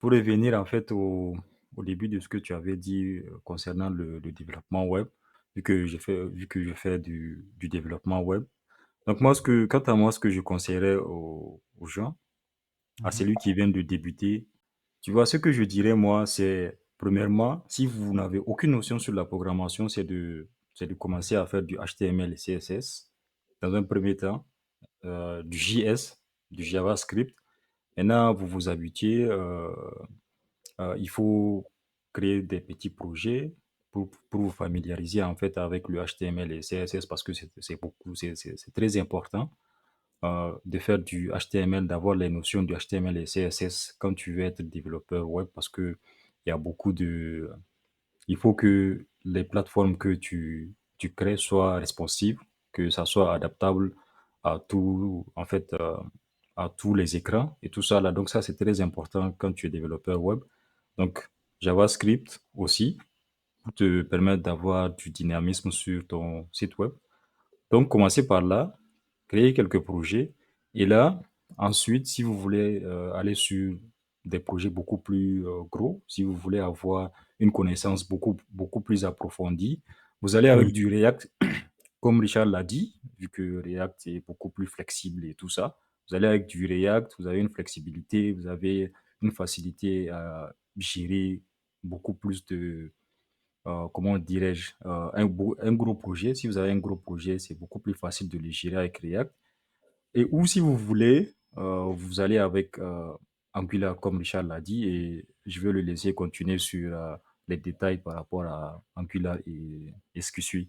Pour revenir en fait au début de ce que tu avais dit, concernant le développement web, vu que je fais du développement web. Donc moi, quant à moi, ce que je conseillerais aux gens, à Mhm. celui qui vient de débuter, tu vois, ce que je dirais moi, c'est premièrement, si vous n'avez aucune notion sur la programmation, c'est de commencer à faire du HTML et CSS dans un premier temps, du JS, du JavaScript. Maintenant, vous vous habituez, il faut créer des petits projets pour vous familiariser en fait avec le HTML et CSS parce que c'est très important de faire du HTML, d'avoir les notions du HTML et CSS quand tu veux être développeur web parce que il y a beaucoup de, il faut que les plateformes que tu crées soient responsives, que ça soit adaptable à tout, en fait, à tous les écrans et tout ça là. Donc ça, c'est très important quand tu es développeur web. Donc JavaScript aussi pour te permettre d'avoir du dynamisme sur ton site web. Donc commencez par là, créer quelques projets et là, ensuite, si vous voulez aller sur des projets beaucoup plus gros, si vous voulez avoir une connaissance beaucoup plus approfondie, vous allez avec Oui, du React, comme Richard l'a dit, vu que React est beaucoup plus flexible et tout ça. Vous allez avec du React, vous avez une flexibilité, vous avez une facilité à gérer beaucoup plus de, comment dirais-je, un gros projet. Si vous avez un gros projet, c'est beaucoup plus facile de le gérer avec React. Et ou si vous voulez, vous allez avec Angular, comme Richard l'a dit, et je vais le laisser continuer sur les détails par rapport à Angular et ce qui suit.